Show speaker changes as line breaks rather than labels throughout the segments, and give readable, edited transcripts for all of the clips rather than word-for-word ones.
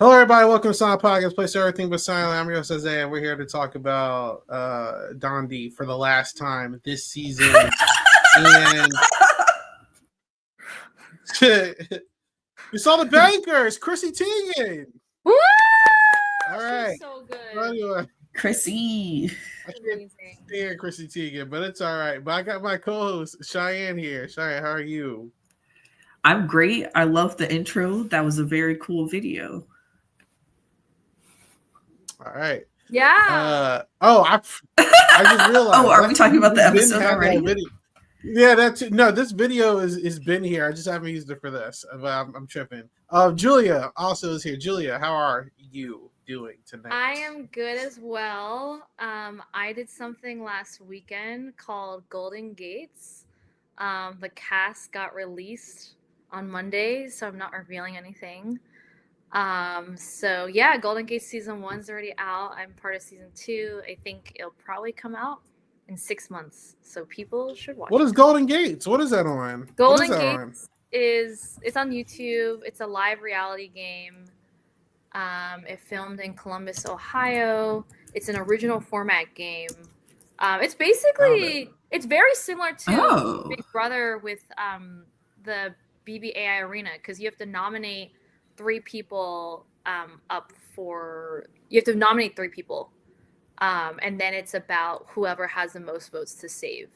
Hello, everybody. Welcome to Silent Podcast, place everything but silent. I'm your host, Isaiah, and we're here to talk about Dondi for the last time this season. And we saw the bankers, Chrissy Teigen.
Woo!
All right.
She's so good.
Anyway,
Chrissy.
I can't stand Chrissy Teigen, but it's all right. But I got my co-host, Cheyenne, here. Cheyenne, how are you?
I'm great. I love the intro. That was a very cool video.
All right.
Yeah.
I just realized.
Oh, are we talking about the episode already?
Yeah, this video is been here. I just haven't used it for this. I'm tripping. Julia also is here. Julia, how are you doing tonight?
I am good as well. I did something last weekend called Golden Gates. The cast got released on Monday, so I'm not revealing anything. So yeah, Golden Gate season 1's already out. I'm part of season 2. I think it'll probably come out in 6 months, so people should watch.
What is Golden Gates? What is that on?
Golden Gates it's on YouTube. It's a live reality game. It filmed in Columbus, Ohio. It's an original format game. It's basically it's very similar to Big Brother with the BBAI Arena, because you have to nominate 3 people you have to nominate 3 people. And then it's about whoever has the most votes to save.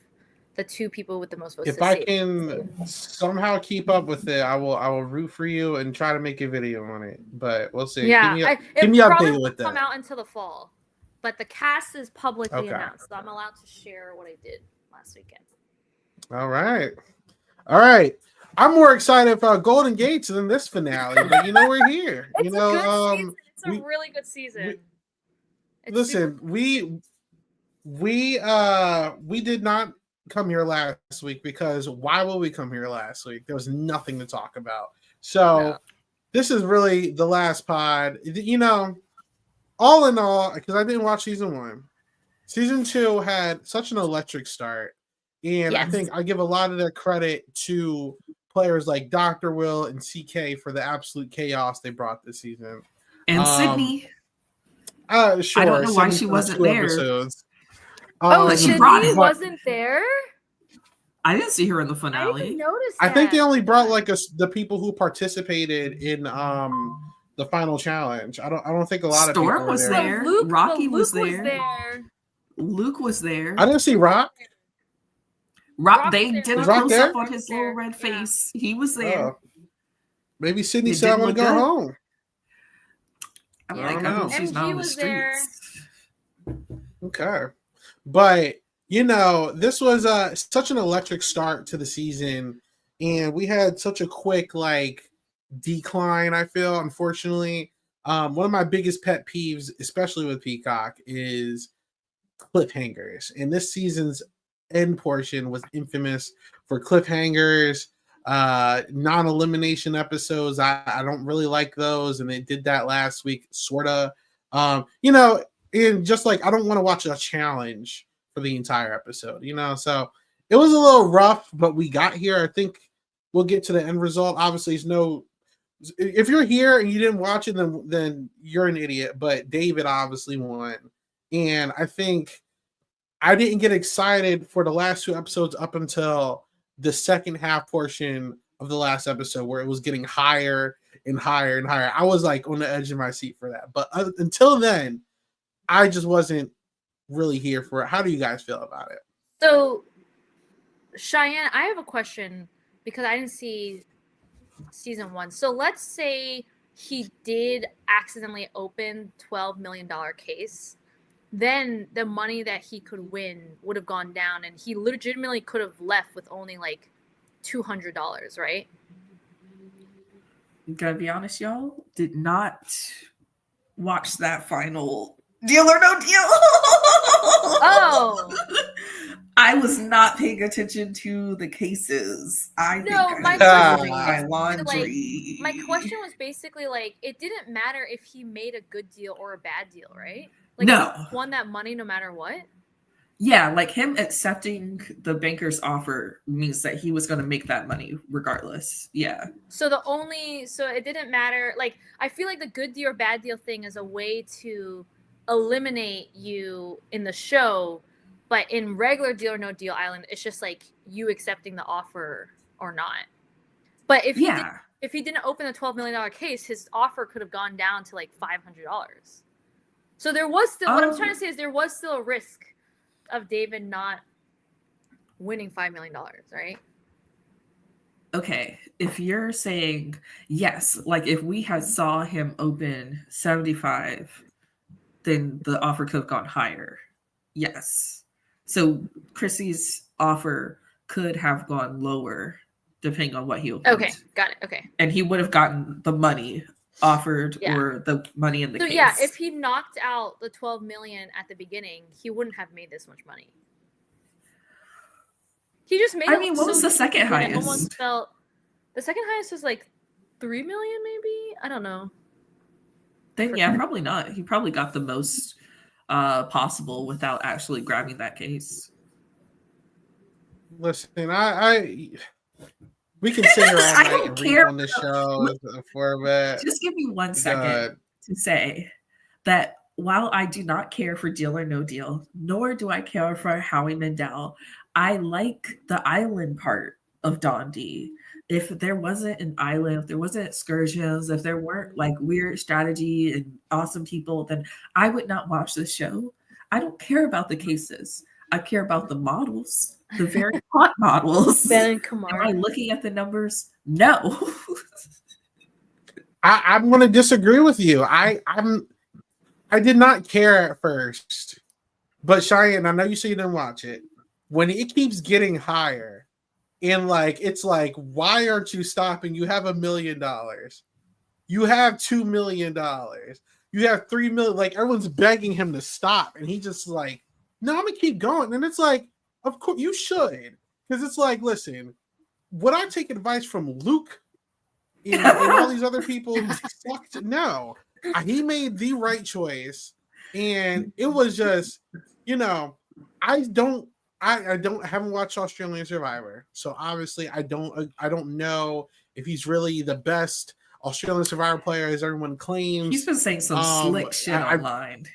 The 2 people with the most votes.
If I can somehow keep up with it, I will root for you and try to make a video on it. But we'll see.
Yeah,
keep me updated with that.
Come out until the fall, but the cast is publicly announced, so I'm allowed to share what I did last weekend.
All right. I'm more excited about Golden Gates than this finale, but we're here.
It's a good season. It's a really good season.
We did not come here last week because why would we come here last week? There was nothing to talk about. So This is really the last pod. All in all, because I didn't watch season 1. Season 2 had such an electric start. And I think I give a lot of that credit to players like Dr. Will and CK for the absolute chaos they brought this season.
And Sydney.
Sure.
I don't know why she wasn't there.
Sydney wasn't there?
I didn't see her in the finale.
I didn't notice that.
I think they only brought the people who participated in the final challenge. I don't think a lot of people
was there. Rocky was there. Luke was there.
I didn't see Rock.
They did a close up on his little red face. He was there.
Maybe Sydney said I want to go home.
I'm like, she's not on the streets.
Okay. But, this was such an electric start to the season. And we had such a quick, decline, I feel, unfortunately. One of my biggest pet peeves, especially with Peacock, is cliffhangers. And this season's end portion was infamous for cliffhangers, non-elimination episodes. I don't really like those, and they did that last week, sorta. And just I don't want to watch a challenge for the entire episode, So it was a little rough, but we got here. I think we'll get to the end result. Obviously, if you're here and you didn't watch it, then you're an idiot. But David obviously won, and I think I didn't get excited for the last 2 episodes up until the second half portion of the last episode, where it was getting higher and higher and higher. I was on the edge of my seat for that. But until then, I just wasn't really here for it. How do you guys feel about it?
So, Cheyenne, I have a question because I didn't see season 1. So let's say he did accidentally open $12 million case. Then the money that he could win would have gone down, and he legitimately could have left with only $200, right?
Gotta be honest, y'all, did not watch that final Deal or No Deal.
Oh.
I was not paying attention to the cases.
My
laundry.
My question was basically it didn't matter if he made a good deal or a bad deal, right?
No.
He won that money no matter what?
Yeah, like him accepting the banker's offer means that he was going to make that money regardless. Yeah.
So it didn't matter. Like, I feel like the good deal or bad deal thing is a way to eliminate you in the show, but in regular Deal or No Deal Island, it's just like you accepting the offer or not. But if he didn't open a $12 million case, his offer could have gone down to like $500. So there was still, what I'm trying to say is there was still a risk of David not winning $5 million, right?
Okay, if you're saying yes, like if we had saw him open 75, then the offer could have gone higher. Yes. So Chrissy's offer could have gone lower depending on what he opened.
Okay, got it. Okay.
And he would have gotten the money offered or the money in the case.
Yeah, if he knocked out the 12 million at the beginning, he wouldn't have made this much money. He just made
what was the second highest?
Almost felt the second highest was like 3 million, maybe. I don't know.
Then yeah, probably not. He probably got the most possible without actually grabbing that case.
Listen, we can sit here all night and read on the show but
just give me 1 second to say that while I do not care for Deal or No Deal, nor do I care for Howie Mandel, I like the island part of Dondi. If there wasn't an island, if there wasn't excursions, if there weren't like weird strategy and awesome people, then I would not watch this show. I don't care about the cases. I care about the models, the very hot models.
Ben and Kamar.
Am I looking at the numbers? No.
I'm going to disagree with you. I did not care at first, but Cheyenne, I know you say you didn't watch it. When it keeps getting higher, and like it's like, why aren't you stopping? You have $1 million. You have $2 million. You have $3 million. Like everyone's begging him to stop, and he just like, no, I'm gonna keep going. And it's like, of course you should, because it's like, listen, would I take advice from Luke and all these other people who sucked? No, he made the right choice, and it was just, I haven't watched Australian Survivor, so obviously I don't know if he's really the best Australian Survivor player as everyone claims.
He's been saying some slick shit online.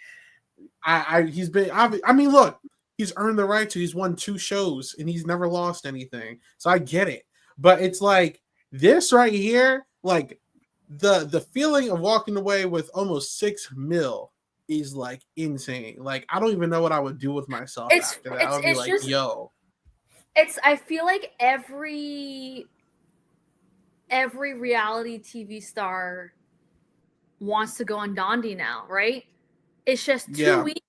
Look, he's earned the right to. He's won 2 shows and he's never lost anything, so I get it. But it's like this right here, like the feeling of walking away with almost $6 million. Is like insane. Like I don't even know what I would do with myself after that. I would be like, just, yo.
I feel like every reality TV star wants to go on Dondi now, right? It's just 2 weeks.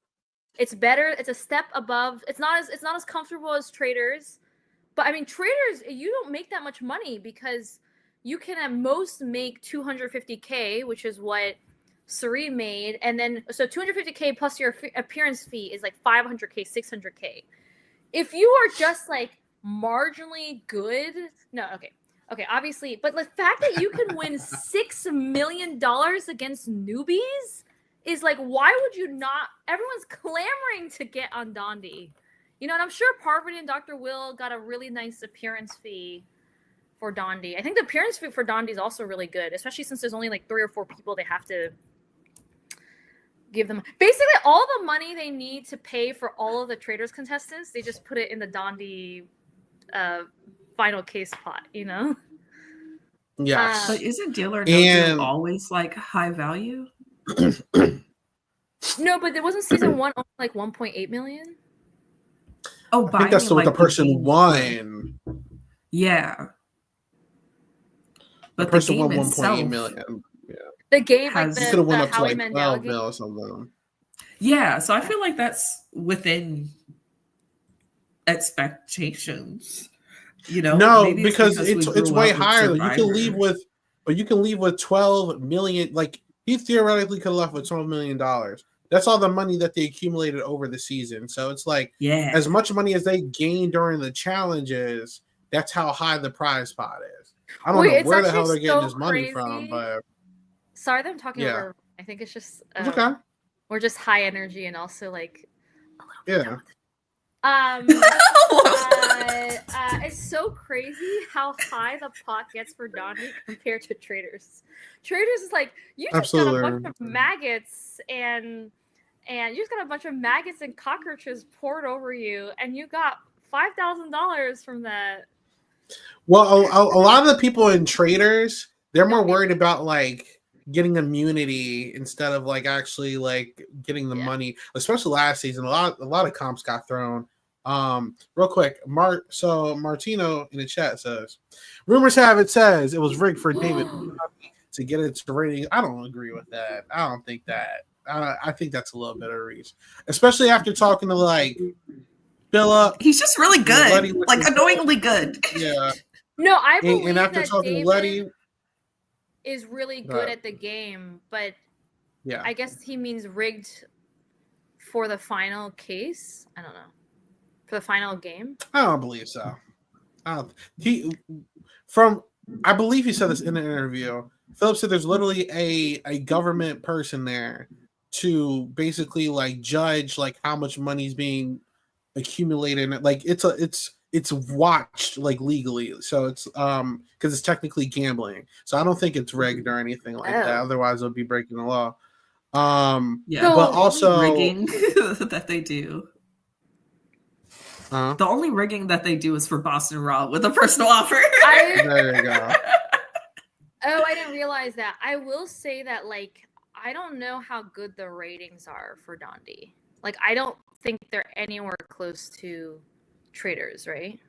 It's better. It's a step above. It's not as comfortable as Traders, but I mean, Traders, you don't make that much money because you can at most make $250K, which is what Sari made, and then so $250K plus your appearance fee is like $500K, $600K. If you are just like marginally good, okay, obviously, but the fact that you can win $6 million against newbies is like, why would you not? Everyone's clamoring to get on Dondi, and I'm sure Parvati and Dr. Will got a really nice appearance fee for Dondi. I think the appearance fee for Dondi is also really good, especially since there's only like 3 or 4 people they have to give them. Basically, all the money they need to pay for all of the Traders contestants, they just put it in the Dondi final case pot,
Yes.
But isn't Deal or No Deal always like high value?
No, but there wasn't season 1 only like 1.8 million.
Oh, I think that's what the person won.
Yeah. But
the person won 1.8 million.
The game, like
could have went up to like 12 mil or something.
Yeah, so I feel like that's within expectations.
No, because it's way higher. You can leave with 12 million. Like he theoretically could have left with $12 million. That's all the money that they accumulated over the season. So it's like, as much money as they gained during the challenges, that's how high the prize pot is. I don't know where the hell they're getting this money from, but.
Sorry that I'm talking over. I think it's just
okay.
We're just high energy and also like
yeah.
It's so crazy how high the pot gets for Donnie compared to Traders. Traders is like, you just got a bunch of maggots and you just got a bunch of maggots and cockroaches poured over you, and you got $5,000 from that.
Well, a lot of the people in Traders, they're more worried about like getting immunity instead of like actually like getting the money. Especially last season, a lot of comps got thrown. Real quick, Martino in the chat says, rumors have it says it was rigged for David to get its rating. I don't agree with that. I don't think that. I think that's a little bit of a reach, especially after talking to like Philip.
He's just really good, like annoyingly good.
Yeah.
No, I believe
and after
that
talking
David
to Letty
is really good at the game, but
yeah,
I guess he means rigged for the final case. I don't know. For the final game?
I don't believe so. I believe he said this in an interview. Philip said there's literally a government person there to basically like judge like how much money's being accumulated. Like it's watched like legally, so it's because it's technically gambling. So I don't think it's rigged or anything like that. Otherwise, it'll be breaking the law. But also
rigging that they do. The only rigging that they do is for Boston Raw with a personal offer.
There you go.
Oh, I didn't realize that. I will say that, like, I don't know how good the ratings are for Dondi. Like, I don't think they're anywhere close to Traders, right?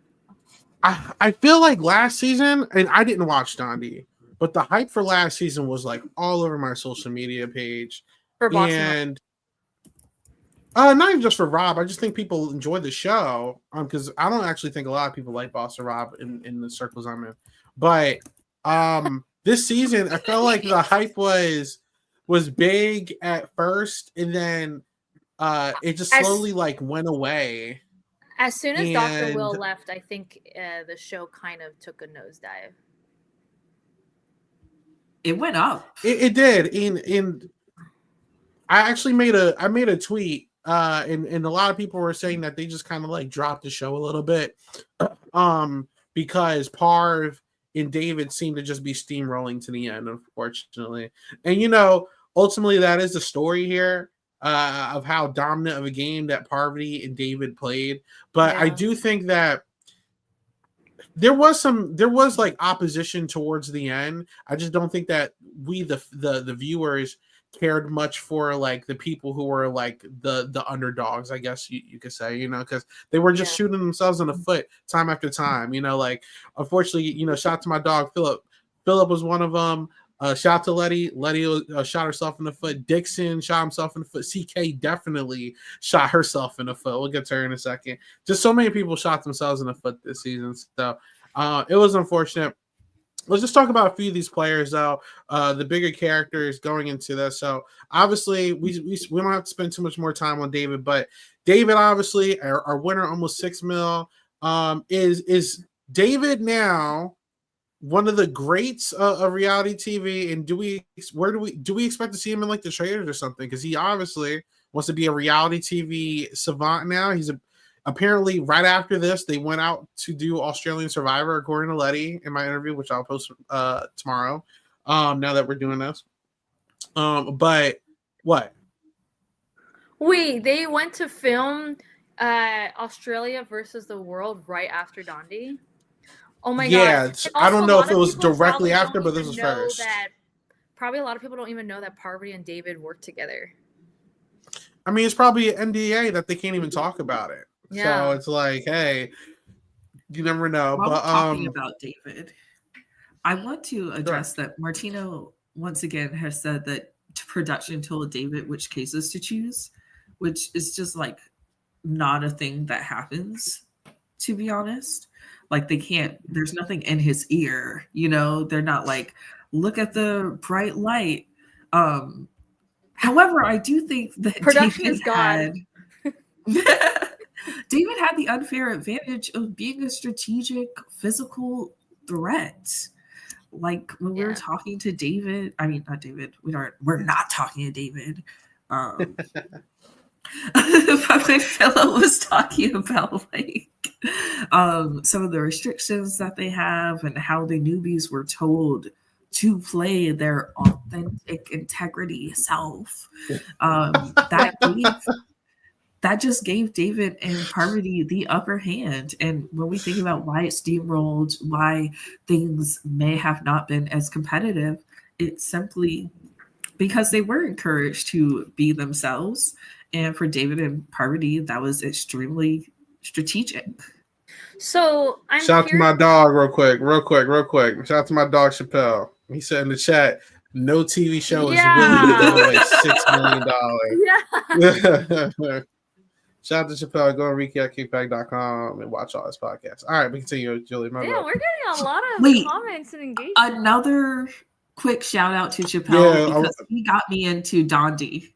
I feel like last season, and I didn't watch Dondi, but the hype for last season was like all over my social media page.
For Boston
Raw. Not even just for Rob. I just think people enjoy the show. Because I don't actually think a lot of people like Boston Rob in the circles I'm in. But this season, I felt like the hype was big at first, and then it just slowly like went away.
As soon as Dr. Will left, I think the show kind of took a nosedive.
It went up.
It did. And I actually made a tweet. And a lot of people were saying that they just kind of like dropped the show a little bit, because Parv and David seemed to just be steamrolling to the end, unfortunately. And ultimately that is the story here, of how dominant of a game that Parvati and David played. But I do think that there was like opposition towards the end. I just don't think that we the viewers cared much for like the people who were like the underdogs, I guess you could say, because they were just shooting themselves in the foot time after time. Like, unfortunately, shout out to my dog Philip was one of them. Shout out to Letty shot herself in the foot. Dixon shot himself in the foot. CK definitely shot herself in the foot. We'll get to her in a second. Just so many people shot themselves in the foot this season, so it was unfortunate. Let's just talk about a few of these players, though. The bigger characters going into this. So obviously, we don't have to spend too much more time on David, but David, obviously, our winner, almost $6 million. Is David now one of the greats of reality TV? And do we expect to see him in like the Traders or something? Because he obviously wants to be a reality TV savant now. He's apparently, right after this, they went out to do Australian Survivor, according to Letty in my interview, which I'll post tomorrow. Now that we're doing this, but what?
Wait, they went to film Australia versus the world right after Dondi? Oh my god!
Yeah, I don't know if it was directly after, but this was first.
Probably a lot of people don't even know that Parvati and David worked together.
I mean, it's probably an NDA that they can't even talk about it. Yeah. So it's like, hey, you never know.
While but talking about David, I want to address that Martino once again has said that production told David which cases to choose, which is just like not a thing that happens, to be honest. Like there's nothing in his ear, they're not like, look at the bright light. However, I do think that
production is God.
David had the unfair advantage of being a strategic physical threat. Like when we were talking to David, I mean, not David, we're not talking to David. But when Philip was talking about like some of the restrictions that they have and how the newbies were told to play their authentic integrity self, that just gave David and Parvati the upper hand. And when we think about why it steamrolled, why things may have not been as competitive, it's simply because they were encouraged to be themselves. And for David and Parvati, that was extremely strategic.
So I'm
shout out to my dog real quick. Shout out to my dog Chappelle. He said in the chat, no TV show is willing to give away $6 million. Yeah. Shout out to Chappelle. Go on recapkickback.com and watch all his podcasts. All right, we continue, Julie.
Yeah, we're getting a lot of comments and engagement.
Another quick shout out to Chappelle because he got me into Dondi.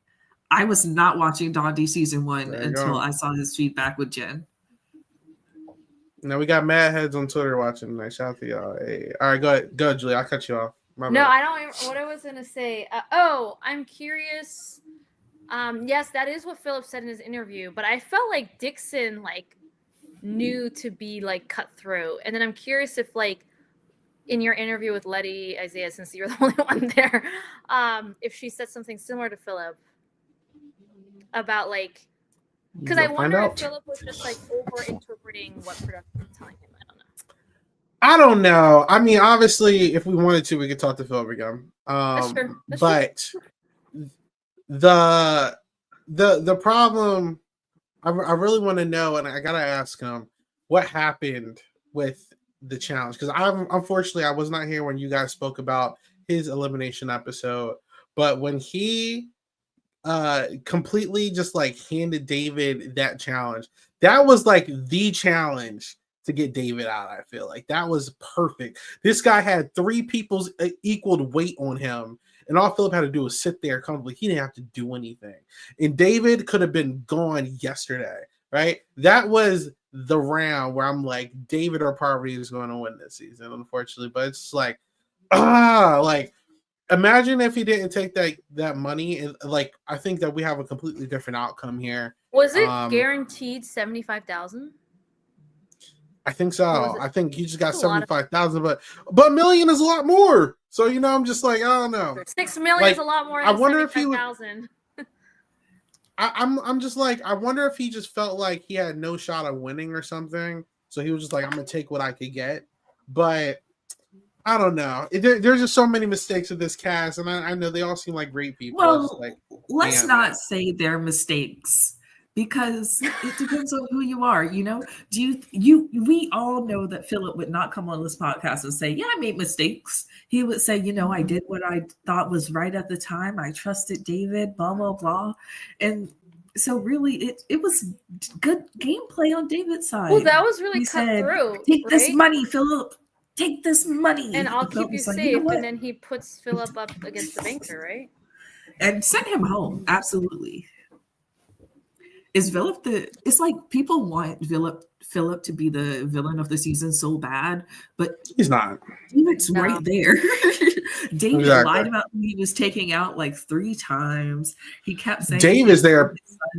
I was not watching Dondi season 1 until I saw his feedback with Jen.
Now we got mad heads on Twitter watching tonight. Shout out to y'all. Hey. All right, go ahead, Julie. I'll cut you off.
I don't even what I was gonna say. I'm curious. Yes, that is what Philip said in his interview, but I felt like Dixon knew to be cutthroat. And then I'm curious if in your interview with Letty, Isaiah, since you're the only one there, if she said something similar to Philip about because I wonder if Philip was just over interpreting what production was telling him.
I don't know. I mean, obviously, if we wanted to, we could talk to Philip again.
That's true.
But the problem, I really want to know, and I gotta ask him what happened with the challenge, because unfortunately I was not here when you guys spoke about his elimination episode, but when he completely just handed David that challenge, that was the challenge to get David out. I feel like that was perfect. This guy had 3 people's equal weight on him, and all Philip had to do was sit there comfortably. He didn't have to do anything. And David could have been gone yesterday, right? That was the round where I'm like, David or Parvati is going to win this season, unfortunately. But it's imagine if he didn't take that money. And I think that we have a completely different outcome here.
Was it guaranteed $75,000?
I think so. I think he just got 75,000, but $1 million is a lot more. So I'm just I don't know.
6 million is a lot more. Than I wonder if he would.
I'm just I wonder if he just felt like he had no shot of winning or something. So he was just I'm gonna take what I could get. But I don't know. There's just so many mistakes with this cast, and I know they all seem like great people.
Well, let's not say they're mistakes. Because it depends on who you are, we all know that Philip would not come on this podcast and say, yeah, I made mistakes. He would say, I did what I thought was right at the time. I trusted David, blah, blah, blah. And so really it was good gameplay on David's side.
Well, that was really cutthroat.
Take this money, Philip. Take this money.
And I'll keep you safe. And then he puts Philip up against the banker, right?
And send him home. Absolutely. Is Philip it's people want Philip to be the villain of the season so bad, but
he's not.
David's right there. David lied about who he was taking out 3 times. He kept saying
Dave is there.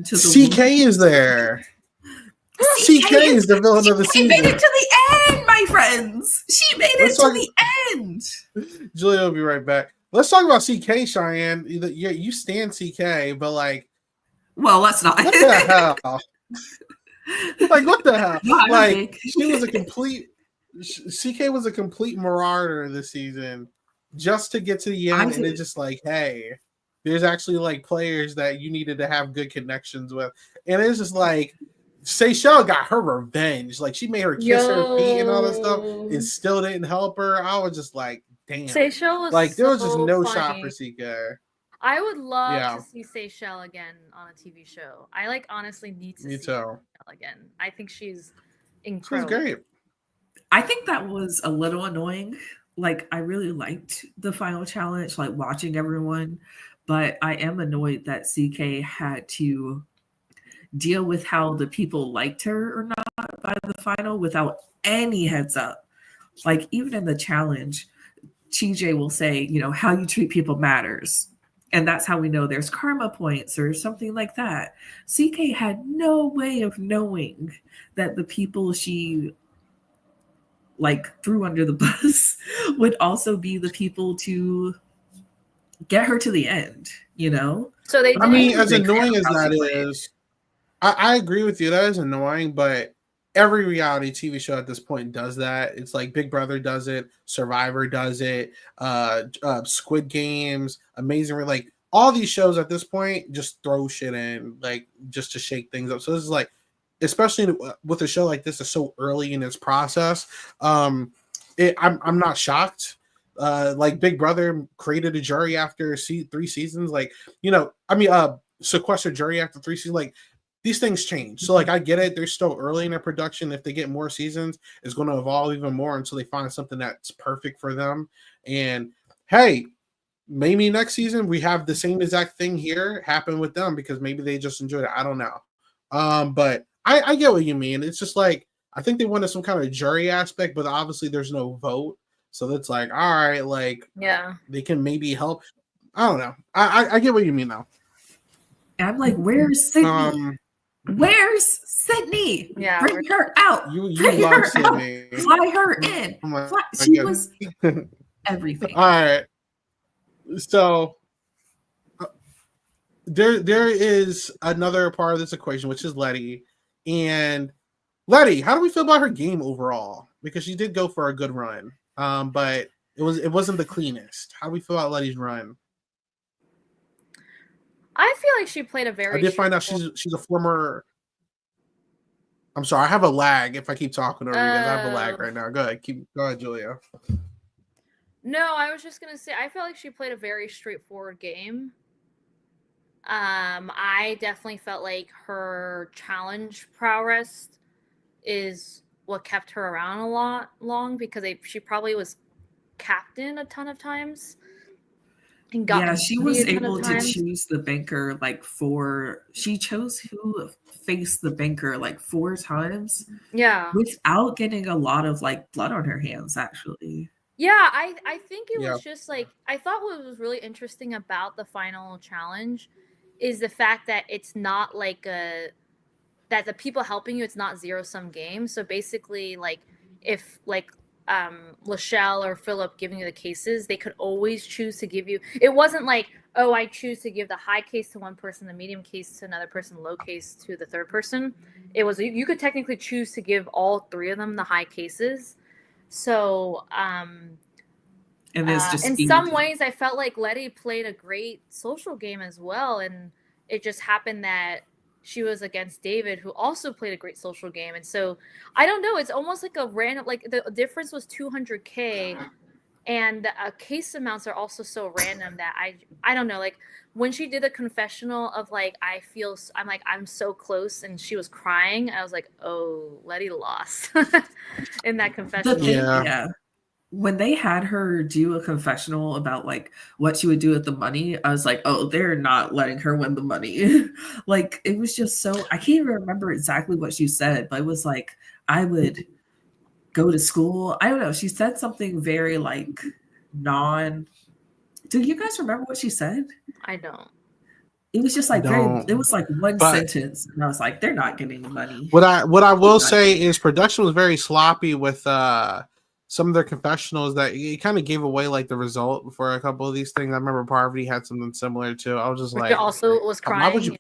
CK is there. CK is the villain of the season.
She made it to the end, my friends. She made it to the end.
Julia will be right back. Let's talk about CK, Cheyenne. You stand CK, but
well, let's not.
What the hell? What the hell? She was a complete. CK was a complete marauder this season, just to get to the end, and it's just hey, there's actually players that you needed to have good connections with, and it's just Seychelle got her revenge. She made her kiss her feet and all that stuff, and still didn't help her. I was just damn.
Seychelle was
there was just no shot for CK.
I would love to see Seychelle again on a TV show. I honestly need to see Seychelle again. I think she's incredible.
She's great.
I think that was a little annoying. I really liked the final challenge, watching everyone, but I am annoyed that CK had to deal with how the people liked her or not by the final without any heads up. Even in the challenge, TJ will say, how you treat people matters. And that's how we know there's karma points or something like that. CK had no way of knowing that the people she like threw under the bus would also be the people to get her to the end, you know?
So they
I mean, as annoying as that is, I agree with you. That is annoying, but every reality TV show at this point does that. It's like Big Brother does it, Survivor does it, Squid Games, Amazing. Like all these shows at this point just throw shit in, like just to shake things up. So this is like, especially with a show like this, is so early in its process. I'm not shocked. Like Big Brother created a jury after 3 seasons. Like, you know, I mean, sequestered jury after 3 seasons. Like, these things change. So, like, I get it. They're still early in their production. If they get more seasons, it's going to evolve even more until they find something that's perfect for them. And hey, maybe next season we have the same exact thing here happen with them because maybe they just enjoyed it. I don't know. But I get what you mean. It's just like, I think they wanted some kind of jury aspect, but obviously there's no vote. So that's like, all right, like,
yeah,
they can maybe help. I don't know. I get what you mean now.
And I'm like, where's Sydney? Where's Sydney?
Yeah,
bring her out.
You
bring
love
her
Sydney.
Out. Fly her in. She was everything.
All right. So there is another part of this equation, which is Letty. And Letty, how do we feel about her game overall? Because she did go for a good run. But it wasn't the cleanest. How do we feel about Letty's run?
I feel like she played a very.
I did find out she's a former. I'm sorry, I have a lag if I keep talking over you guys. I have a lag right now. Go ahead, Julia.
No, I was just gonna say I feel like she played a very straightforward game. I definitely felt like her challenge prowess is what kept her around a lot long because she probably was captain a ton of times. And
she was able to choose the banker she chose who faced the banker like 4 times.
Yeah.
Without getting a lot of like blood on her hands, actually.
Yeah, I think it was just like, I thought what was really interesting about the final challenge is the fact that it's not like that the people helping you, it's not zero-sum game. So basically, like, if like Lachelle or Philip giving you the cases, they could always choose to give you. It wasn't like, oh, I choose to give the high case to one person, the medium case to another person, low case to the third person. It was, you could technically choose to give all 3 of them the high cases. So and just in some ways I felt like Letty played a great social game as well, and it just happened that she was against David, who also played a great social game. And so I don't know, it's almost like a random, like the difference was 200K, and the case amounts are also so random that I don't know, like when she did a confessional of like, I'm so close, and she was crying, I was like, oh, Letty lost in that confessional.
Yeah. When they had her do a confessional about like what she would do with the money, I was like, oh, they're not letting her win the money. Like, it was just so, I can't even remember exactly what she said, but it was like, I would go to school. I don't know. She said something very like do you guys remember what she said?
I don't.
It was just like it was like one sentence, and I was like, they're not getting the money.
What I will say is production was very sloppy with some of their confessionals, that it kind of gave away like the result for a couple of these things. I remember Parvati had something similar too. I was just like,
also was crying.
Why would you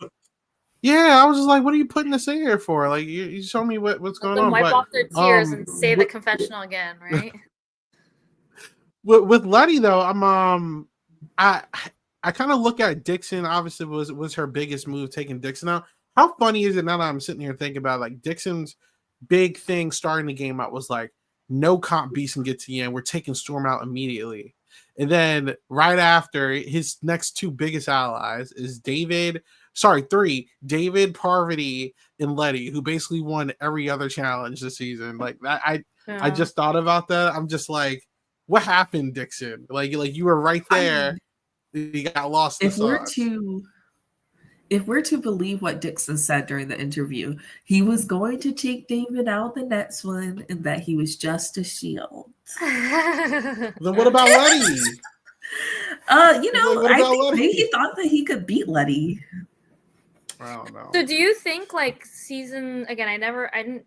I was just like, what are you putting this in here for? Like, you show me what's going on.
Wipe off their tears and say the confessional again, right?
With Letty though, I kind of look at Dixon. Obviously, was her biggest move, taking Dixon out. How funny is it now that I'm sitting here thinking about, like, Dixon's big thing starting the game out was like, no comp beast can get to the end. We're taking Storm out immediately. And then right after, his next 2 biggest allies is 3, David, Parvati, and Letty, who basically won every other challenge this season. Like that, I just thought about that. I'm just like, what happened, Dixon? Like you were right there. You got lost.
If we're to believe what Dixon said during the interview, he was going to take David out the next one, and that he was just a shield.
Then what about Letty?
I
Letty?
think maybe he thought that he could beat Letty.
I don't know.
So do you think like season again? I didn't.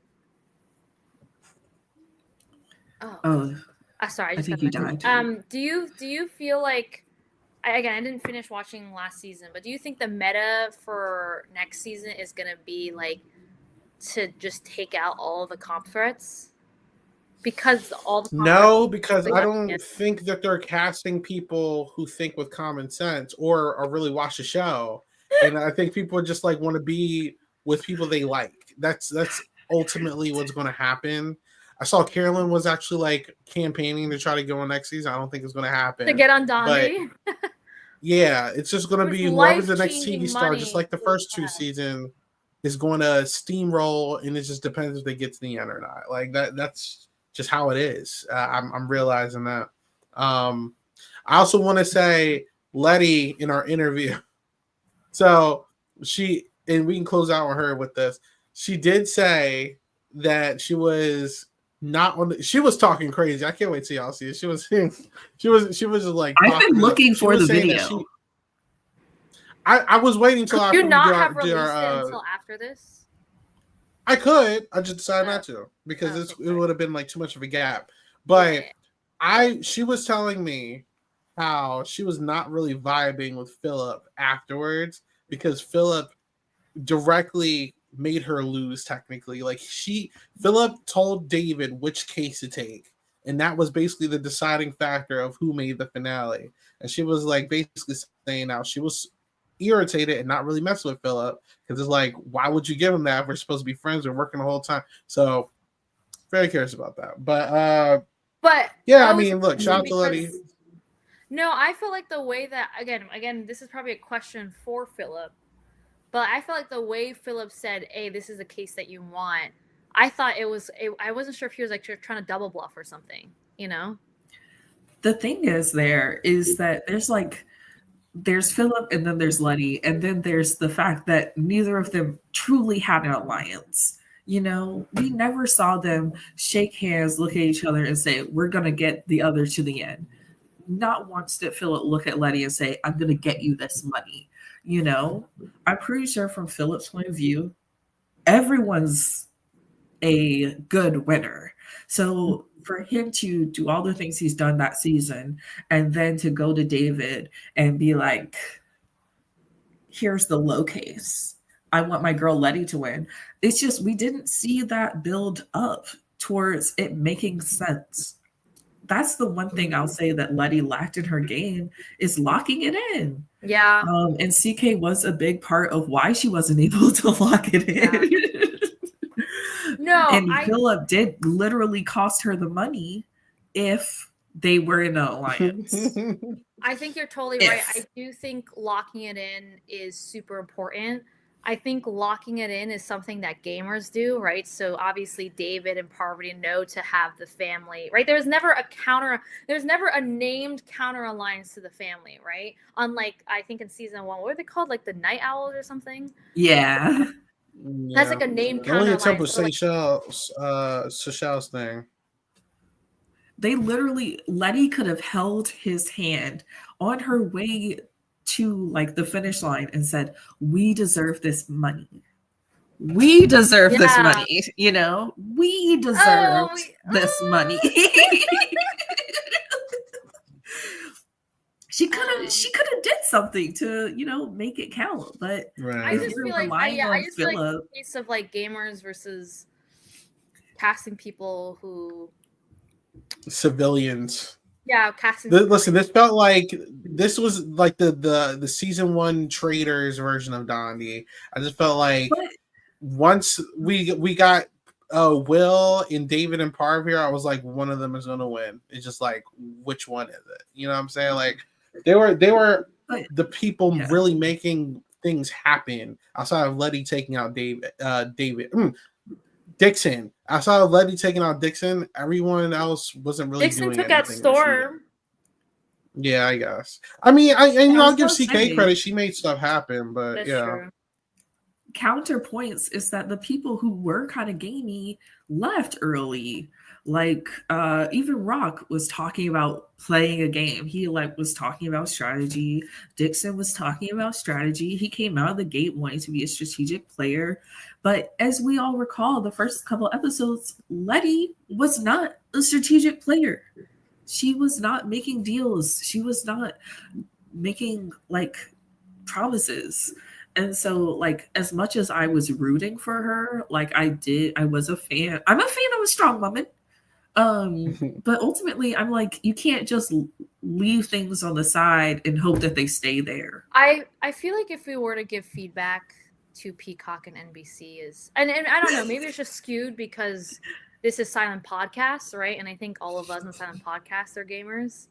Oh, sorry.
I think you died.
Do you feel like I didn't finish watching last season, but do you think the meta for next season is gonna be like to just take out all the comp threats? Because
because I don't think that they're casting people who think with common sense or really watch the show. And I think people just like want to be with people they like. That's ultimately what's going to happen. I saw Carolyn was actually like campaigning to try to go on next season. I don't think it's going to happen.
To get on Donnie.
Yeah, it's just going to be whoever's the next TV star, just like the first two seasons, is going to steamroll, and it just depends if they get to the end or not. Like that's just how it is. I'm realizing that. I also want to say Letty in our interview. So and we can close out with her with this. She did say that she was not on. She was talking crazy. I can't wait till y'all see it. She was just like.
I've been looking for the video.
I was waiting until after.
Could you not have released it until after this?
I could. I just decided not to because it would have been like too much of a gap. But she was telling me how she was not really vibing with Philip afterwards because Philip directly made her lose technically. Like Philip told David which case to take, and that was basically the deciding factor of who made the finale. And she was like basically saying now she was irritated and not really messing with Philip because it's like, why would you give him that if we're supposed to be friends? We're working the whole time. So very curious about that. But yeah, I mean, look, shout out to Letty.
No, I feel like the way that again, this is probably a question for Philip, but I feel like the way Philip said, "Hey, this is the case that you want." I thought I wasn't sure if he was like trying to double bluff or something, you know?
The thing is that there's Philip and then there's Letty, and then there's the fact that neither of them truly had an alliance. You know, we never saw them shake hands, look at each other and say, we're going to get the other to the end. Not once did Philip look at Letty and say, I'm going to get you this money. You know, I'm pretty sure from Philip's point of view, everyone's a good winner. So for him to do all the things he's done that season and then to go to David and be like, here's the low case. I want my girl Letty to win. It's just we didn't see that build up towards it making sense. That's the one thing I'll say that Letty lacked in her game is locking it in.
Yeah.
And CK was a big part of why she wasn't able to lock it in.
Yeah. No.
And Philip did literally cost her the money if they were in an alliance.
I think you're totally right. I do think locking it in is super important. I think locking it in is something that gamers do, right? So obviously David and Parvati know to have the family, right? There's never a named counter alliance to the family, right? Unlike I think in season 1, what were they called? Like the Night Owls or something?
Yeah.
That's like a named counter alliance.
Only attempt was Seychelles thing.
They literally, Letty could have held his hand on her way to like the finish line and said, we deserve this money. We deserve this money, you know? We deserve this money. She could have did something to, you know, make it count. But
I just feel like it's a case of like gamers versus casting people who
civilians.
Yeah, casting.
Listen, this felt like this was like the season 1 traders version of Dondi. I just felt like once we got Will and David and Parv here, I was like, one of them is gonna win. It's just like, which one is it? You know what I'm saying? Like they were the people really making things happen outside of Letty taking out Dixon. I saw Letty taking out Dixon. Everyone else wasn't really doing anything.
Dixon took out Storm.
Yeah, I guess. I mean, I'll give CK credit. She made stuff happen, but
That's true.
counterpoints is that the people who were kind of gamey left early. Like even Rock was talking about playing a game. He was talking about strategy. Dixon was talking about strategy. He came out of the gate wanting to be a strategic player. But as we all recall, the first couple episodes, Letty was not a strategic player. She was not making deals. She was not making promises. And so, as much as I was rooting for her, I was a fan. I'm a fan of a strong woman. But ultimately, I'm you can't just leave things on the side and hope that they stay there.
I feel like if we were to give feedback to Peacock and NBC and I don't know, maybe it's just skewed because this is silent podcasts, right? And I think all of us in silent podcasts are gamers.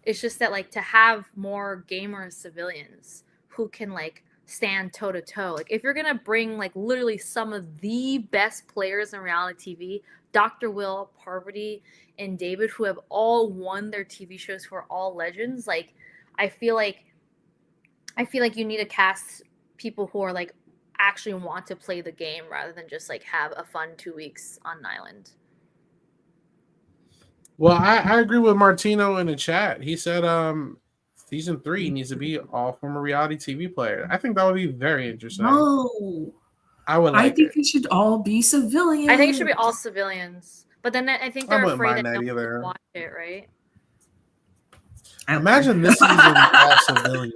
It's just that to have more gamer civilians who can stand toe to toe. If you're gonna bring literally some of the best players in reality TV, Dr. Will, Parvati, and David, who have all won their TV shows, who are all legends, I feel like you need to cast people who are actually want to play the game rather than just have a fun 2 weeks on an island.
Well, I agree with Martino in the chat. He said season 3 needs to be all from a reality TV player. I think that would be very interesting.
No.
I
think it should all be civilians.
I think it should be all civilians. But then I think they're afraid that no one will watch it, right?
Imagine this season all civilians.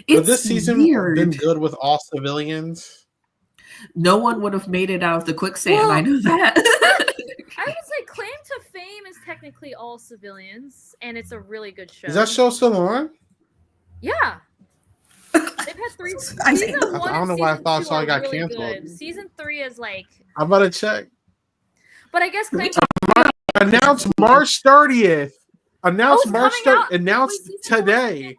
Would this season been good with all civilians?
No one would have made it out of the quicksand. Well, I know that.
I would say Claim to Fame is technically all civilians, and it's a really good show.
Is that show still on?
Yeah. They've had 3
I don't know why I thought so. I got really canceled.
Good. Season 3 is
I'm about to check.
But I guess
announced March 30th. Announced March 30th. Announced today.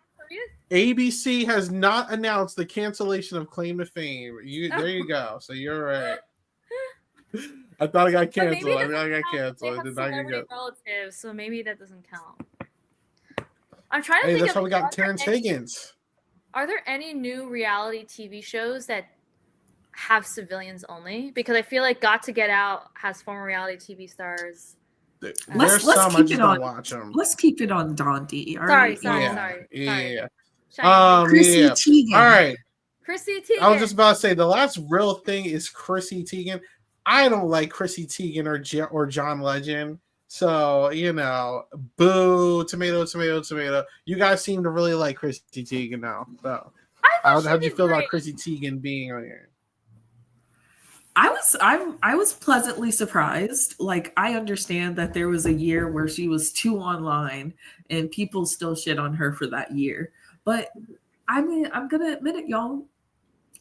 ABC has not announced the cancellation of Claim to Fame. There you go. So you're right. I thought I got canceled. I got canceled.
They have celebrity relatives, so maybe that doesn't count. I'm trying to think.
That's how we got Terrence Higgins.
Are there any new reality TV shows that have civilians only? Because I feel like Got to Get Out has former reality TV stars.
Let's keep it on. Watch them. Let's keep it on Dante.
Sorry.
Yeah.
Chrissy Teigen.
All right.
Chrissy Teigen.
I was just about to say the last real thing is Chrissy Teigen. I don't like Chrissy Teigen or John Legend. So, boo, tomato. You guys seem to really like Chrissy Teigen now. So, how do you feel about Chrissy Teigen being on here?
I was pleasantly surprised. I understand that there was a year where she was too online and people still shit on her for that year. But I mean, I'm going to admit it, y'all.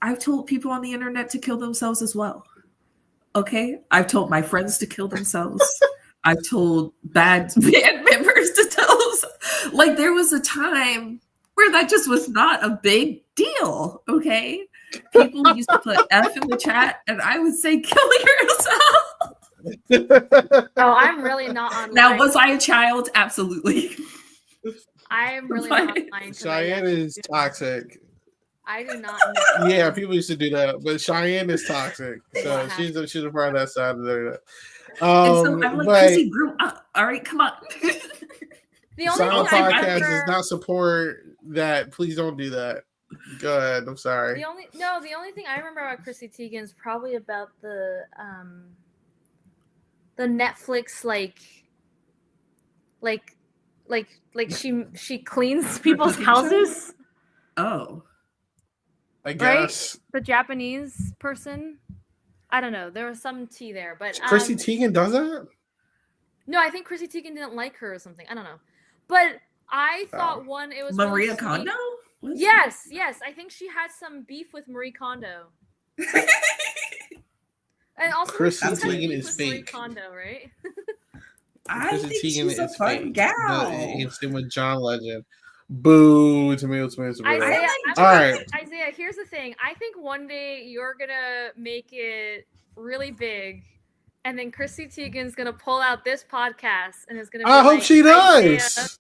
I've told people on the internet to kill themselves as well. Okay? I've told my friends to kill themselves. I've told band members to tell themselves. There was a time where that just was not a big deal. Okay? People used to put F in the chat, and I would say, kill yourself.
Oh, I'm really not online.
Now, was I a child? Absolutely.
I'm really not online.
Cheyenne is toxic.
I do not
know. Yeah, people used to do that, but Cheyenne is toxic. So she's a part of that side of there.
So I'm Chrissy grew up. All right, come on.
The only
Silent podcast does not support that. Please don't do that. Go ahead. I'm sorry.
The only thing I remember about Chrissy Teigen is probably about the Netflix she cleans people's houses.
Oh.
I guess.
Right? The Japanese person. I don't know. There was some tea there, but
Chrissy Teigen does that?
No, I think Chrissy Teigen didn't like her or something. I don't know. But I thought it was
Maria Kondo?
Yes. I think she had some beef with Marie Kondo. And also
Chrissy Teigen is fake.
Marie Kondo, right?
I think she's a fun gal.
Instant with John Legend. Boo, tomato.
Isaiah,
all right.
Isaiah, here's the thing. I think one day you're gonna make it really big, and then Chrissy Teigen's gonna pull out this podcast and is gonna.
I hope she does.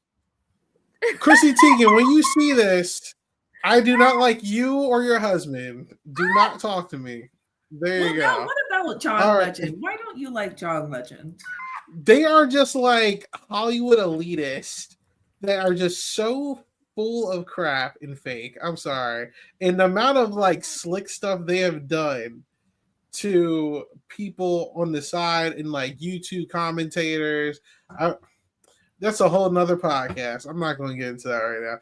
Chrissy Teigen, when you see this, I do not like you or your husband. Do not talk to me. There you go.
Now, what about John Legend? Why don't you like John Legend?
They are just like Hollywood elitists that are just so full of crap and fake. I'm sorry. And the amount of like slick stuff they have done to people on the side and like YouTube commentators. That's a whole nother podcast. I'm not going to get into that right now.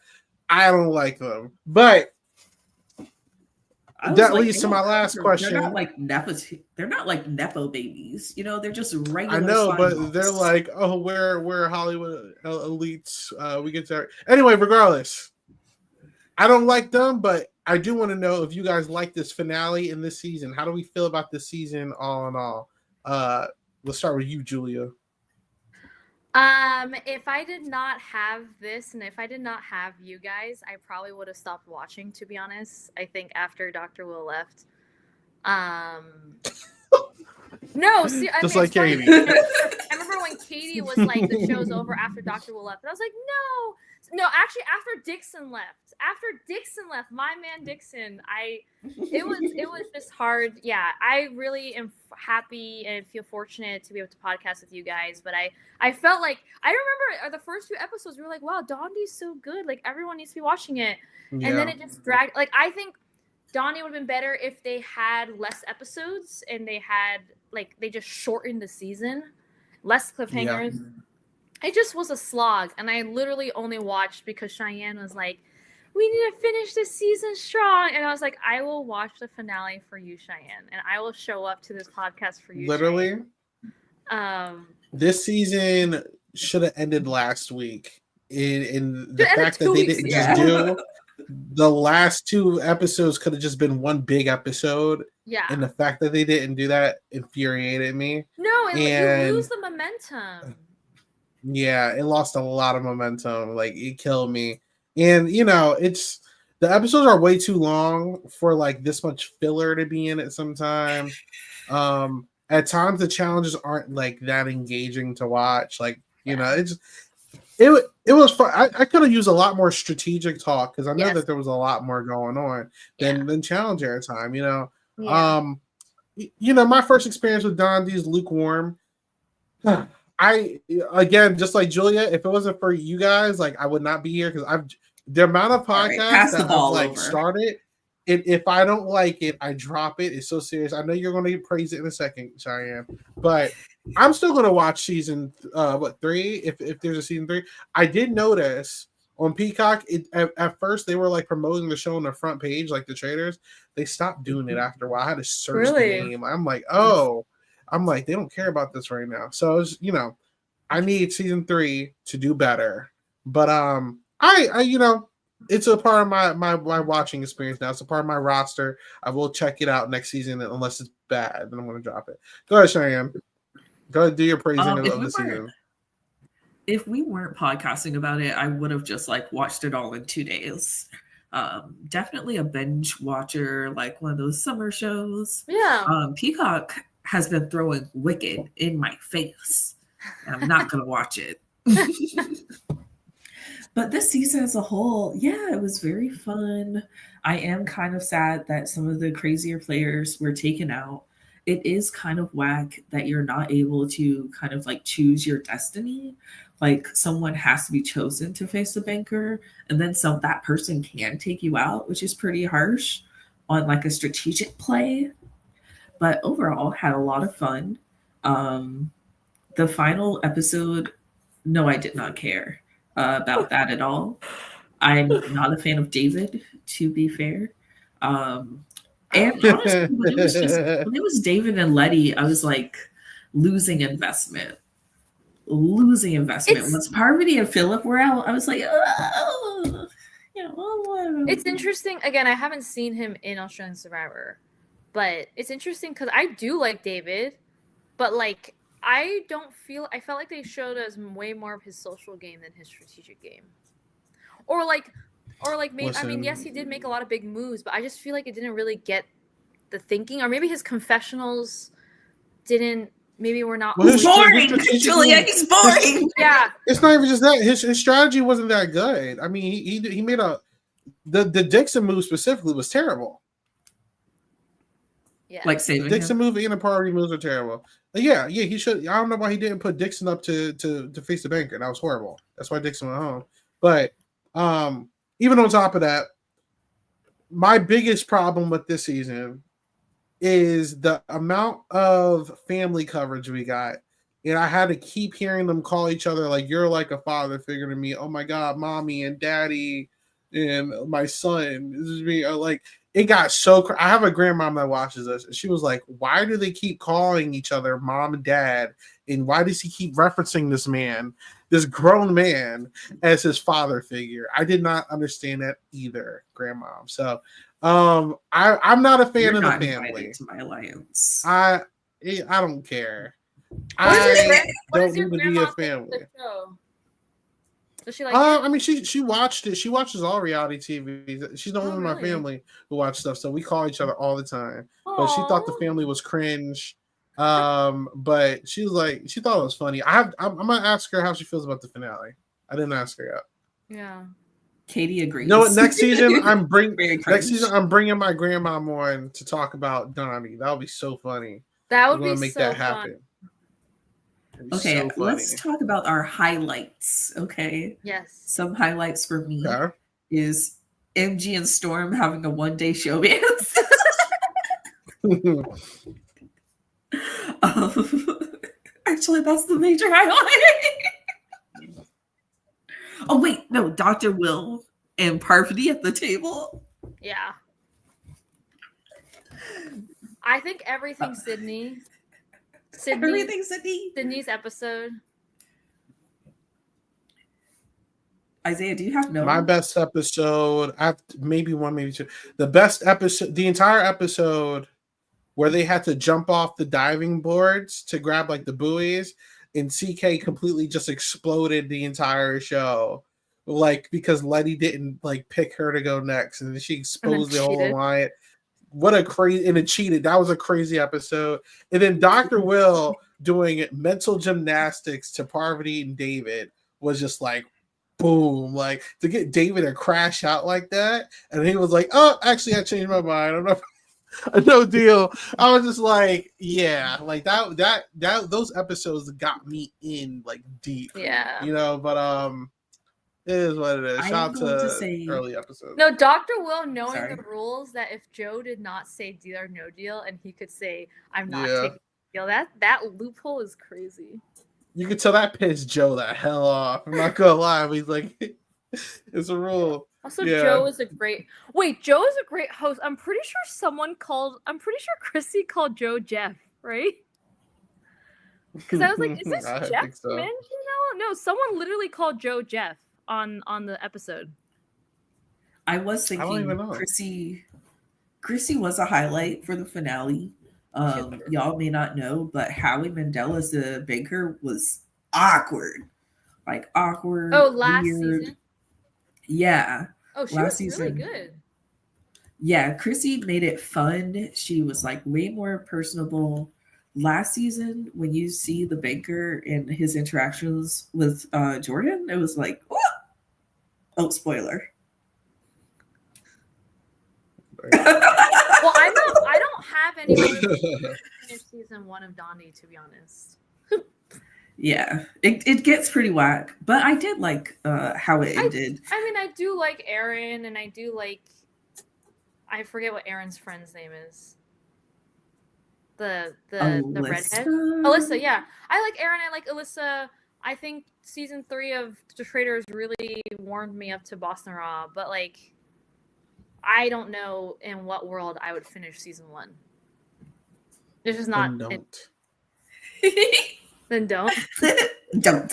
I don't like them. But that leads to my last question.
They're not like nepo babies. You know, they're just regular.
I know, but they're like, oh, we're Hollywood elites. We get to anyway. Regardless, I don't like them, but I do want to know if you guys like this finale in this season. How do we feel about this season, all in all? Let's start with you, Julia.
If I did not have this, and if I did not have you guys, I probably would have stopped watching, to be honest. I think after Dr. Will left. No, see,
just like Katie.
I remember when Katie was like, the show's over after Dr. Will left. And I was like, no, actually after Dixon left. My man Dixon, it was just hard. Yeah, I really am happy and feel fortunate to be able to podcast with you guys. But I felt like, I remember the first 2 episodes, we were like, wow, Dondi's so good. Like, everyone needs to be watching it. Yeah. And then it just dragged. Like, I think Donnie would have been better if they had less episodes and they just shortened the season, less cliffhangers. Yeah. It just was a slog. And I literally only watched because Cheyenne was like, we need to finish this season strong. And I was like, I will watch the finale for you, Cheyenne. And I will show up to this podcast for you,
literally.
Cheyenne.
This season should have ended last week. In the fact that they didn't just do the last 2 episodes could have just been one big episode.
Yeah.
And the fact that they didn't do that infuriated me.
No, and you lose the momentum.
Yeah, it lost a lot of momentum. Like, it killed me. And, you know, the episodes are way too long for like this much filler to be in it sometimes. At times the challenges aren't like that engaging to watch. Like, you know, it was fun. I could have used a lot more strategic talk because I know that there was a lot more going on than challenge air time, you know. Yeah. You know, my first experience with Dondi is lukewarm. Again, just like Julia, if it wasn't for you guys, like, I would not be here because the amount of podcasts that I've like started. If I don't like it, I drop it. It's so serious. I know you're going to praise it in a second, Cheyenne, but I'm still going to watch season 3 if there's a season 3. I did notice on Peacock at first they were like promoting the show on the front page, like the trailers. They stopped doing it after a while. I had to search the name. I'm like, they don't care about this right now. So it's, you know, I need season 3 to do better. But I you know, it's a part of my watching experience now. It's a part of my roster. I will check it out next season unless it's bad. Then I'm going to drop it. Go ahead, Cheyenne. Go ahead, do your praising of the season.
If we weren't podcasting about it, I would have just like watched it all in 2 days. Definitely a binge watcher, like one of those summer shows.
Yeah.
Peacock has been throwing Wicked in my face. I'm not going to watch it. But this season as a whole, yeah, it was very fun. I am kind of sad that some of the crazier players were taken out. It is kind of whack that you're not able to kind of like choose your destiny. Like, someone has to be chosen to face the banker, and then that person can take you out, which is pretty harsh on like a strategic play. But overall, had a lot of fun. The final episode, no, I did not care about that at all. I'm not a fan of David, to be fair. And honestly, when it was David and Letty, I was like losing investment. Once Parvati and Philip were out, I was like, oh, you know.
It's interesting. Again, I haven't seen him in Australian Survivor, but it's interesting because I do like David, but like, I felt like they showed us way more of his social game than his strategic game. Or like maybe, listen, I mean, yes, he did make a lot of big moves, but I just feel like it didn't really get the thinking, or maybe his confessionals were not.
Well, he's boring, Julia. He's boring.
Yeah.
It's not even just that. His strategy wasn't that good. I mean, he made a the Dixon move specifically was terrible.
Yeah.
Like saving
Dixon
him.
move and the Parvati moves are terrible. Yeah, he should. I don't know why he didn't put Dixon up to face the banker. That was horrible. That's why Dixon went home. But even on top of that, my biggest problem with this season is the amount of family coverage we got. And I had to keep hearing them call each other like, you're like a father figure to me. Oh my God, mommy and daddy and my son. This is me. Like, it got so I have a grandmom that watches us, and she was like, why do they keep calling each other mom and dad? And why does he keep referencing this man, this grown man, as his father figure? I did not understand that either, grandmom. So I'm not a fan of the family.
To my alliance.
I don't care. I don't need to be a family.
Does she like
I mean, she watched it. She watches all reality TV. She's the only one in my family who watch stuff. So we call each other all the time. Aww. But she thought the family was cringe. But she was like, she thought it was funny. I'm gonna ask her how she feels about the finale. I didn't ask her yet.
Yeah.
Katie agrees.
You know what? Next season, I'm bringing my grandma on to talk about Donnie. That would be so funny.
That would be
make
so
that happen.
Fun.
Okay, so let's talk about our highlights. Okay.
Yes.
Some highlights for me is MG and Storm having a 1-day showmance. Actually, that's the major highlight. Oh wait, no, Dr. Will and Parvati at the table.
Yeah. I think everything Sydney.
Everything Sydney.
Sydney's episode.
Isaiah, do you have no?
My best episode, I have maybe one, maybe two. The best episode, the entire episode where they had to jump off the diving boards to grab like the buoys, and CK completely just exploded the entire show. Like, because Letty didn't like pick her to go next, and then she exposed the whole alliance. What a crazy, and it cheated. That was a crazy episode. And then Dr. Will doing mental gymnastics to Parvati and David was just like, boom. Like, to get David to crash out like that. And he was like, oh, actually, I changed my mind. I'm not, no deal. I was just like, yeah, like that those episodes got me in like deep.
Yeah.
You know, but it is what it is. Shout out to early episodes.
No, Dr. Will knowing the rules that if Joe did not say deal or no deal, and he could say, I'm not taking a deal, that loophole is crazy.
You could tell that pissed Joe the hell off. I'm not gonna lie. He's like, it's a rule.
Also, Joe is a great host. I'm pretty sure Chrissy called Joe Jeff, right? Because I was like, is this Jeff so. Mangino? No, someone literally called Joe Jeff on the episode.
I was thinking Chrissy was a highlight for the finale. Y'all may not know, but Howie Mandel as the banker was awkward. Like awkward.
Oh, last
weird.
season?
Yeah.
Oh, she was really good.
Yeah, Chrissy made it fun. She was like way more personable. Last season, when you see the banker and his interactions with Jordan, it was like, oh, spoiler.
Well, I don't have any finish season 1 of Donnie, to be honest.
Yeah, it gets pretty whack, but I did like how it ended.
I mean, I do like Aaron, and I do like, I forget what Aaron's friend's name is. The redhead. Alyssa, yeah. I like Aaron, I like Alyssa. I think season 3 of The Traitors really warmed me up to Boston Raw, but like, I don't know in what world I would finish season 1. It's just not. Then don't.
Don't.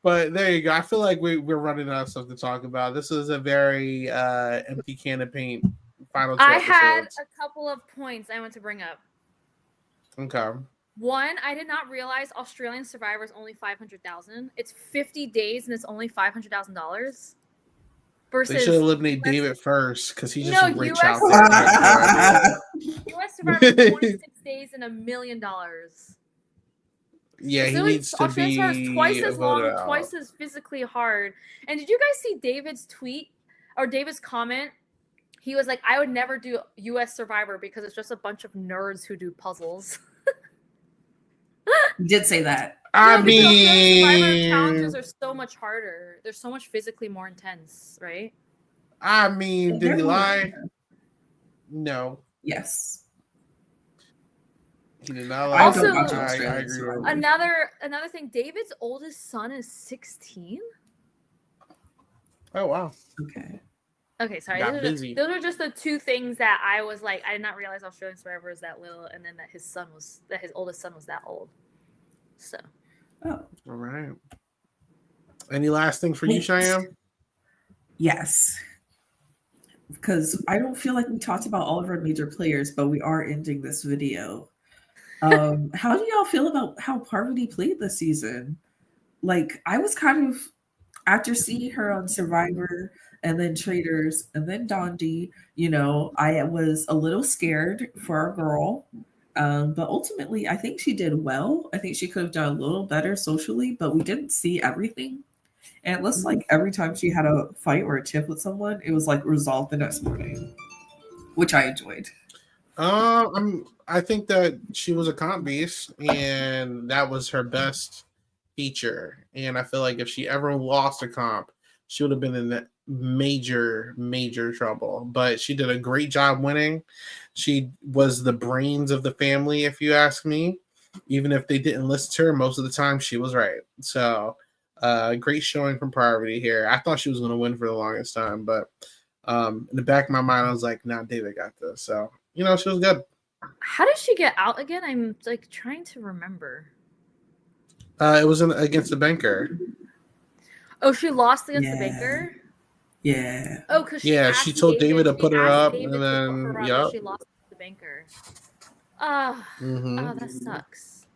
But there you go. I feel like we're running out of stuff to talk about. This is a very empty can of paint. Final 2 episodes.
Had a couple of points I want to bring up.
Okay.
One, I did not realize Australian Survivor is only $500,000. It's 50 days and it's only $500,000. Versus
they should eliminate David first because he just rich out
there. US Survivor 26 days and $1 million.
Yeah, he needs to be
twice as long,
voted out.
twice as physically hard. And did you guys see David's tweet or David's comment? He was like, I would never do US Survivor because it's just a bunch of nerds who do puzzles.
He did say that.
I
No, because Survivor challenges are so much harder. They're so much physically more intense, right?
I mean, did he lie? No.
Yes.
He did not lie.
Also,
I agree with
another thing, David's oldest son is 16.
Oh wow.
Okay, sorry. Those are just the two things that I was like, I did not realize Australian Survivor was that little, and then that his oldest son was that old. So.
Oh.
All right. Any last thing for you, Cheyenne?
Yes. Because I don't feel like we talked about all of our major players, but we are ending this video. How do y'all feel about how Parvati played this season? Like, I was kind of, after seeing her on Survivor and then Traders and then Dondi, I was a little scared for our girl. But ultimately, I think she did well. I think she could have done a little better socially, but we didn't see everything. And it looks like every time she had a fight or a tiff with someone, it was like resolved the next morning, which I enjoyed.
I think that she was a comp beast, and that was her best feature. And I feel like if she ever lost a comp, she would have been in major trouble. But she did a great job winning. She was the brains of the family, if you ask me. Even if they didn't listen to her, most of the time she was right. So great showing from Parvati here. I thought she was going to win for the longest time, but in the back of my mind, I was like, nah, David got this. So, she was good.
How did she get out again? I'm like trying to remember.
It was against the banker.
Oh, she lost against the banker?
Yeah.
Oh, because
she told David to put her up, and then
she lost the banker. Oh, that sucks.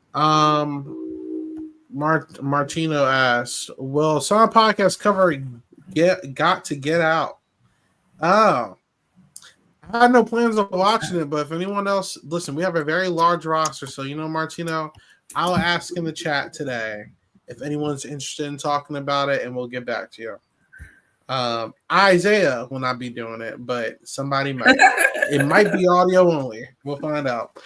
Martino asked, "Will some podcast cover got to get out?" Oh, I had no plans of watching it, but if anyone else, listen, we have a very large roster, so Martino, I'll ask in the chat today if anyone's interested in talking about it, and we'll get back to you. Isaiah will not be doing it, but somebody might. It might be audio only. We'll find out.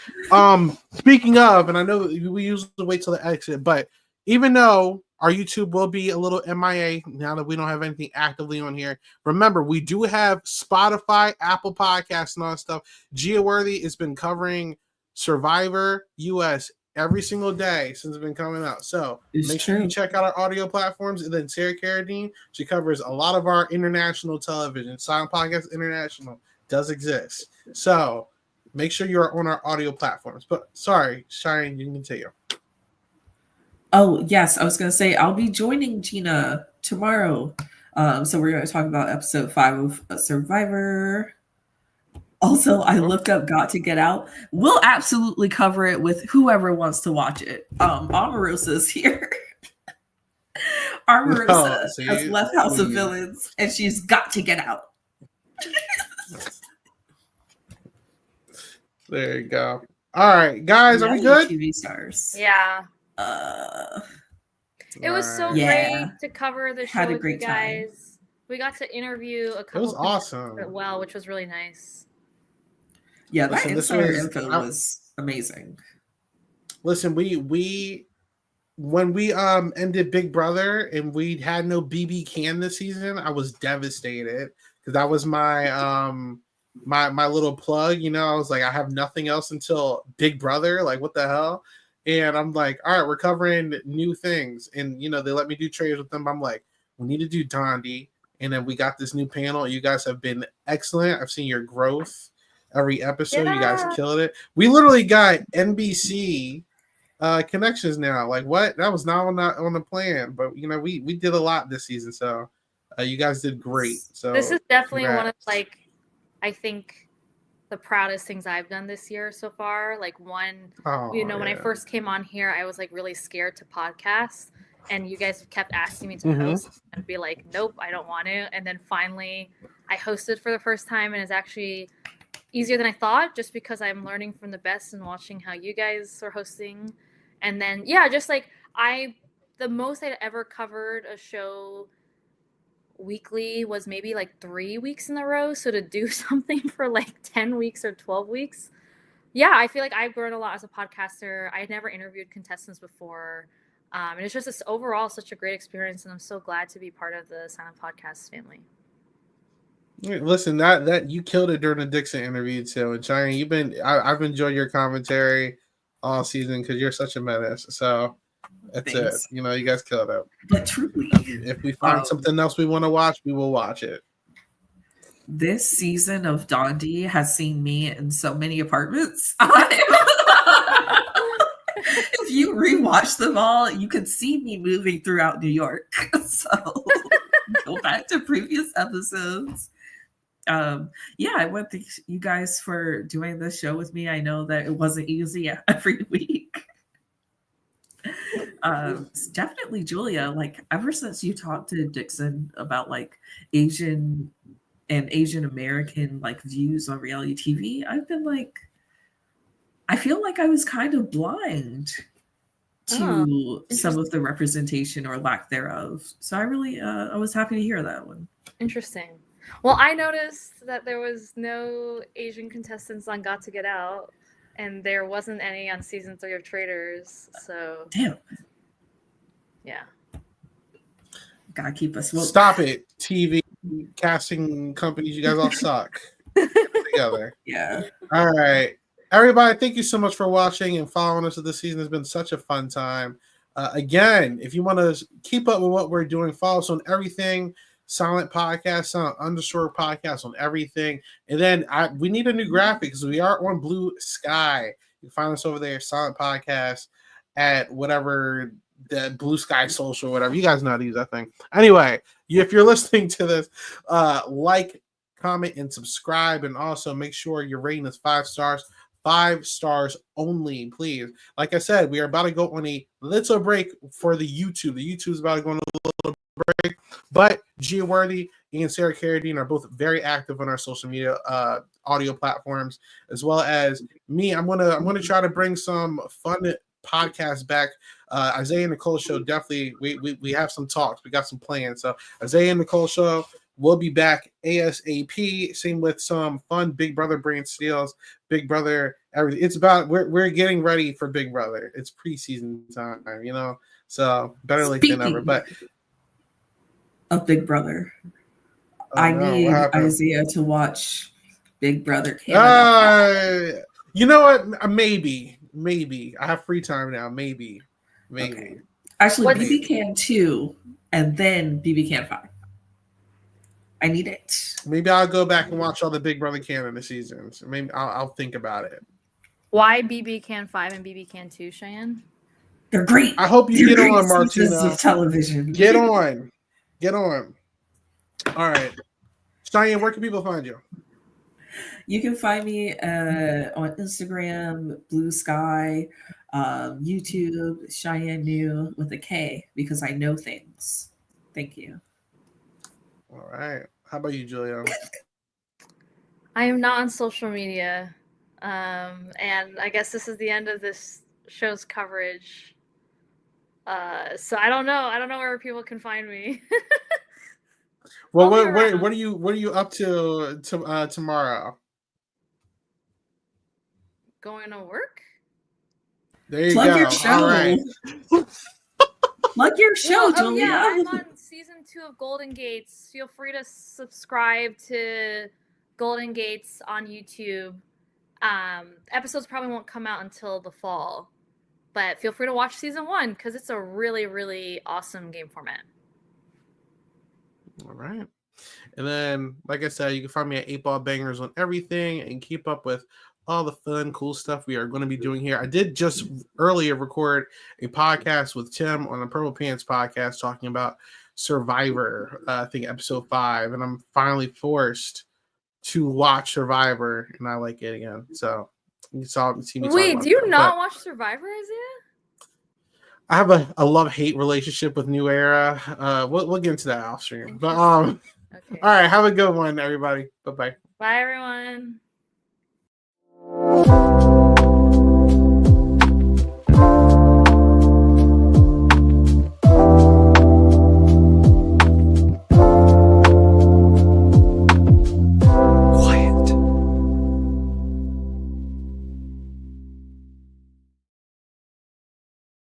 Speaking of, and I know we usually wait till the exit, but even though our YouTube will be a little MIA now that we don't have anything actively on here, remember, we do have Spotify, Apple Podcasts, and all that stuff. Gia Worthy has been covering Survivor US every single day since it's been coming out. So make sure you check out our audio platforms. And then Sarah Carradine, she covers a lot of our international television. Silent Podcast International does exist. So make sure you're on our audio platforms. But sorry, Cheyenne, you can continue.
Oh, yes. I was going to say, I'll be joining Gina tomorrow. So we're going to talk about episode 5 of Survivor. Also, I looked up Got to Get Out. We'll absolutely cover it with whoever wants to watch it. Omarosa's here. Omarosa has left House of Villains, and she's got to get out.
There you go. All right, guys, are we good?
TV stars.
Yeah. It was so great to cover the show with you guys. Time. We got to interview a couple.
It was awesome.
Which was really nice.
Yeah, that insider info was amazing.
Listen, we when we ended Big Brother and we had no BB Can this season, I was devastated because that was my my little plug. I was like, I have nothing else until Big Brother. Like, what the hell? And I'm like, all right, we're covering new things. And, they let me do trades with them. I'm like, we need to do Dondi. And then we got this new panel. You guys have been excellent. I've seen your growth every episode. Yeah. You guys killed it. We literally got NBC connections now. Like, what? That was not on the plan. But, we did a lot this season. So you guys did great. So
this is definitely one of, I think, the proudest things I've done this year so far. Like when I first came on here, I was like really scared to podcast, and you guys kept asking me to host and be like, nope, I don't want to. And then finally I hosted for the first time, and it's actually easier than I thought, just because I'm learning from the best and watching how you guys are hosting. And then just like the most I'd ever covered a show weekly was maybe like 3 weeks in a row. So to do something for like 10 weeks or 12 weeks, I feel like I've grown a lot as a podcaster. I had never interviewed contestants before. And it's just overall such a great experience, and I'm so glad to be part of the Silent Podcast family.
Listen, that you killed it during the Dixon interview too. And Cheyenne, I've enjoyed your commentary all season because you're such a menace. So that's it. You know, you guys killed it.
But truly,
if we find something else we want to watch, we will watch it.
This season of Dondi has seen me in so many apartments. If you rewatch them all, you can see me moving throughout New York. So go back to previous episodes. I want to thank you guys for doing this show with me. I know that it wasn't easy every week. Definitely, Julia, like ever since you talked to Dixon about like Asian and Asian American like views on reality TV, I've been like, I feel like I was kind of blind to some of the representation or lack thereof. So I really, I was happy to hear that one.
Interesting. Well, I noticed that there was no Asian contestants on Got to Get Out, and there wasn't any on season 3 of Traitors. So
damn.
Yeah.
Gotta keep us woke.
Stop it, TV casting companies. You guys all suck. Together.
Yeah.
All right. Everybody, thank you so much for watching and following us this season. It's been such a fun time. Again, if you want to keep up with what we're doing, follow us on everything. Silent Podcast, Silent _ Podcast on everything. And then we need a new graphic because we are on Blue Sky. You can find us over there, Silent Podcast, at whatever the Blue Sky Social, whatever. You guys know how to use that thing. Anyway, if you're listening to this, like, comment, and subscribe. And also make sure you're rating us 5 stars. 5 stars only, please. Like I said, we are about to go on a little break for the YouTube. The YouTube is about to go on a little break, but Gia Worthy and Sarah Carradine are both very active on our social media audio platforms, as well as me. I'm gonna try to bring some fun podcasts back. Isaiah and Nicole show, definitely we have some talks. We got some plans. So Isaiah and Nicole show, we'll be back ASAP. Same with some fun Big Brother brand steals, Big Brother, everything. It's about we're getting ready for Big Brother. It's preseason time, you know. So better late than never. But
of Big Brother, I need Isaiah to watch Big Brother Canada.
You know what? Maybe I have free time now. Maybe.
Okay. Actually, BB Can 2 and then BB Can 5. I need it.
Maybe I'll go back and watch all the Big Brother Canada seasons. Maybe I'll think about it.
Why BB Can 5 and BB Can 2, Cheyenne?
They're great.
I hope you get on, Martina.
Of television.
Get on. All right. Cheyenne, where can people find you?
You can find me on Instagram, Blue Sky, YouTube, Cheyenne New with a K, because I know things. Thank you.
All right. How about you, Julia?
I am not on social media. And I guess this is the end of this show's coverage. So I don't know. I don't know where people can find me.
Well, what are you up to tomorrow?
Going to work?
There you
Plug
go.
Your show.
All right.
Plug your show, Julia.
I'm on season 2 of Golden Gates. Feel free to subscribe to Golden Gates on YouTube. Episodes probably won't come out until the fall, but feel free to watch season 1 because it's a really, really awesome game format.
All right. And then, like I said, you can find me at 8 Ball Bangers on everything and keep up with all the fun, cool stuff we are going to be doing here. I did just earlier record a podcast with Tim on the Purple Pants podcast talking about Survivor, I think episode 5, and I'm finally forced to watch Survivor, and I like it again. So you see me.
Wait, do you not watch Survivor, Isaiah?
I have a love-hate relationship with New Era. We'll get into that off stream. But okay. All right, have a good one, everybody. Bye-bye.
Bye, everyone.